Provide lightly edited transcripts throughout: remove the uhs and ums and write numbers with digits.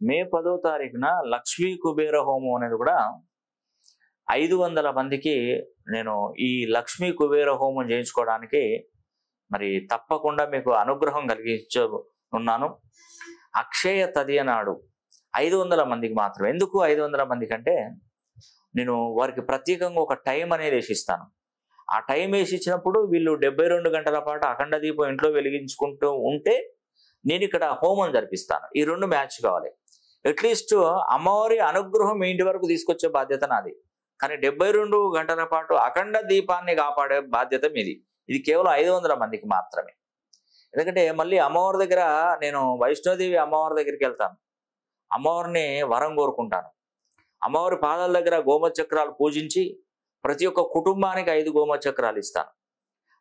మే 10వ తారీఖున లక్ష్మీ కుబేర హోమం అనేది కూడా 500 మందికి నేను ఈ లక్ష్మీ కుబేర హోమం చేయించుకోవడానికి మరి తప్పకుండా మీకు అనుగ్రహం కలిగించనున్నాను. అక్షయ తదియ నాడు 500 మందికి మాత్రం. ఎందుకు 500 మందికి అంటే నేను వారికి ప్రత్యేకంగా ఒక టైం అనేది వేసిస్తాను. ఆ టైం వేసి ఇచ్చినప్పుడు వీళ్ళు 72 గంటల పాటు అఖండ దీపం ఇంట్లో వెలిగించుకుంటూ ఉంటే నేను ఇక్కడ హోమం జరిపిస్తాను. ఈ రెండు మ్యాచ్ కావాలి. అట్లీస్ట్ అమ్మవారి అనుగ్రహం మీ ఇంటి వరకు తీసుకొచ్చే బాధ్యత నాది. కానీ 72 గంటల పాటు అఖండ దీపాన్ని కాపాడే బాధ్యత మీది. ఇది కేవలం 500 మందికి మాత్రమే. ఎందుకంటే మళ్ళీ అమ్మవారి దగ్గర నేను వైష్ణోదేవి అమ్మవారి దగ్గరికి వెళ్తాను. అమ్మవారిని వరం కోరుకుంటాను. అమ్మవారి పాదాల దగ్గర గోమతి చక్రాలు పూజించి ప్రతి ఒక్క కుటుంబానికి 5 గోమతి చక్రాలు ఇస్తాను.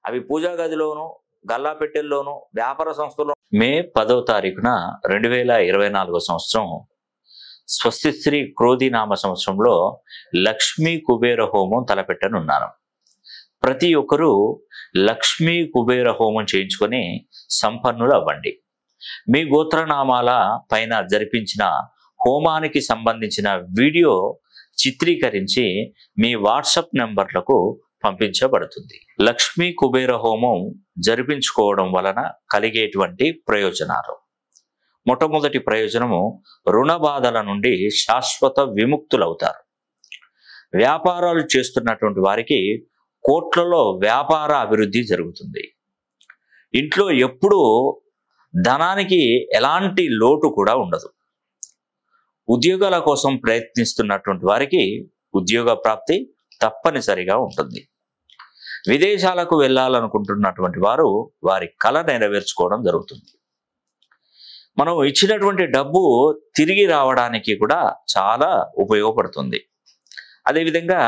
అవి పూజా గదిలోను, గల్లా పెట్టెల్లోను, వ్యాపార సంస్థలో. మే 10వ తారీఖున 2024 సంవత్సరం స్వస్తి శ్రీ క్రోధినామ సంవత్సరంలో లక్ష్మీ కుబేర హోమం తలపెట్టనున్నాను. ప్రతి ఒక్కరూ లక్ష్మీ కుబేర హోమం చేయించుకొని సంపన్నులు అవ్వండి. మీ గోత్రనామాల పైన జరిపించిన హోమానికి సంబంధించిన వీడియో చిత్రీకరించి మీ వాట్సాప్ నెంబర్లకు పంపించబడుతుంది. లక్ష్మీ కుబేర హోమం జరిపించుకోవడం వలన కలిగేటువంటి ప్రయోజనాలు. మొట్టమొదటి ప్రయోజనము, రుణ బాధల నుండి శాశ్వత విముక్తులవుతారు. వ్యాపారాలు చేస్తున్నటువంటి వారికి కోట్లలో వ్యాపార అభివృద్ధి జరుగుతుంది. ఇంట్లో ఎప్పుడూ ధనానికి ఎలాంటి లోటు కూడా ఉండదు. ఉద్యోగాల కోసం ప్రయత్నిస్తున్నటువంటి వారికి ఉద్యోగ ప్రాప్తి తప్పనిసరిగా ఉంటుంది. విదేశాలకు వెళ్ళాలనుకుంటున్నటువంటి వారు వారి కళ నెరవేర్చుకోవడం జరుగుతుంది. మనం ఇచ్చినటువంటి డబ్బు తిరిగి రావడానికి కూడా చాలా ఉపయోగపడుతుంది. అదేవిధంగా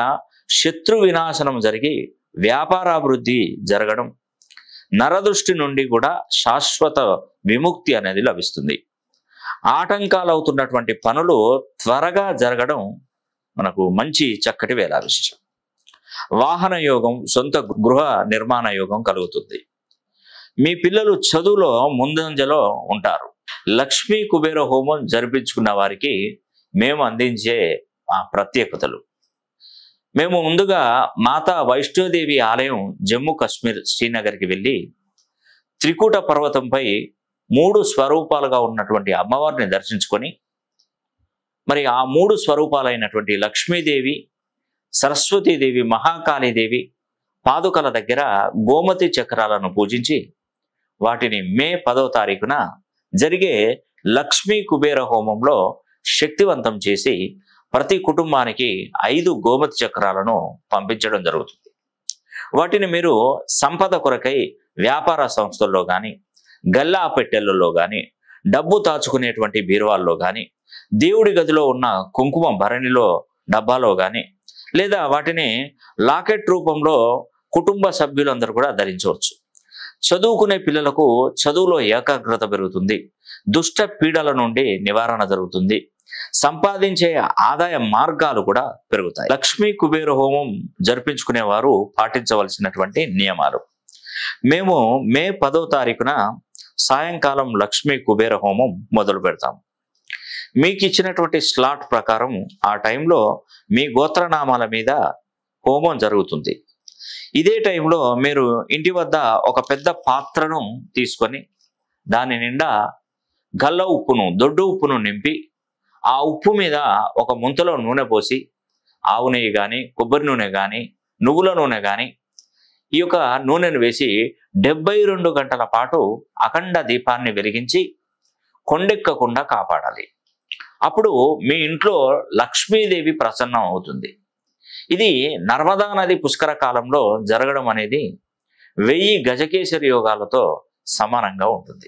శత్రు వినాశనం జరిగి వ్యాపారాభివృద్ధి జరగడం, నరదృష్టి నుండి కూడా శాశ్వత విముక్తి అనేది లభిస్తుంది. ఆటంకాలు అవుతున్నటువంటి పనులు త్వరగా జరగడం మనకు మంచి చక్కటి వేళ విశేషం. వాహన యోగం, సొంత గృహ నిర్మాణ యోగం కలుగుతుంది. మీ పిల్లలు చదువులో ముందంజలో ఉంటారు. లక్ష్మీ కుబేర హోమం జరిపించుకున్న వారికి మేము అందించే ప్రత్యేకతలు. మేము ముందుగా మాతా వైష్ణోదేవి ఆలయం జమ్మూ కాశ్మీర్ శ్రీనగర్కి వెళ్ళి త్రికూట పర్వతంపై 3 స్వరూపాలుగా ఉన్నటువంటి అమ్మవారిని దర్శించుకొని మరి ఆ 3 స్వరూపాలైనటువంటి లక్ష్మీదేవి, సరస్వతీదేవి, మహాకాళీదేవి పాదుకల దగ్గర గోమతి చక్రాలను పూజించి వాటిని మే 10వ తారీఖున జరిగే లక్ష్మీ కుబేర హోమంలో శక్తివంతం చేసి ప్రతి కుటుంబానికి 5 గోమతి చక్రాలను పంపించడం జరుగుతుంది. వాటిని మీరు సంపద కొరకై వ్యాపార సంస్థల్లో కానీ, గల్లా పెట్టెలలో కానీ, డబ్బు దాచుకునేటువంటి బీరువాల్లో కానీ, దేవుడి గదిలో ఉన్న కుంకుమ భరణిలో డబ్బాలో కానీ, లేదా వాటిని లాకెట్ రూపంలో కుటుంబ సభ్యులందరూ కూడా ధరించవచ్చు. చదువుకునే పిల్లలకు చదువులో ఏకాగ్రత పెరుగుతుంది. దుష్ట పీడల నుండి నివారణ జరుగుతుంది. సంపాదించే ఆదాయ మార్గాలు కూడా పెరుగుతాయి. లక్ష్మీ కుబేర హోమం జరిపించుకునేవారు పాటించవలసినటువంటి నియమాలు. మేము మే 10వ తారీఖున సాయంకాలం లక్ష్మీ కుబేర హోమం మొదలు పెడతాం. మీకు ఇచ్చినటువంటి స్లాట్ ప్రకారం ఆ టైంలో మీ గోత్రనామాల మీద హోమం జరుగుతుంది. ఇదే టైంలో మీరు ఇంటి వద్ద ఒక పెద్ద పాత్రను తీసుకొని దాని నిండా గల్ల ఉప్పును, దొడ్డు ఉప్పును నింపి ఆ ఉప్పు మీద ఒక ముంతలో నూనె పోసి ఆవు నెయ్యి కానీ, కొబ్బరి నూనె కానీ, నువ్వుల నూనె కానీ ఈ యొక్క నూనెను వేసి 72 గంటల పాటు అఖండ దీపాన్ని వెలిగించి కొండెక్కకుండా కాపాడాలి. అప్పుడు మీ ఇంట్లో లక్ష్మీదేవి ప్రసన్నం అవుతుంది. ఇది నర్మదా నది పుష్కర కాలంలో జరగడం అనేది 1000 గజకేసరి యోగాలతో సమానంగా ఉంటుంది.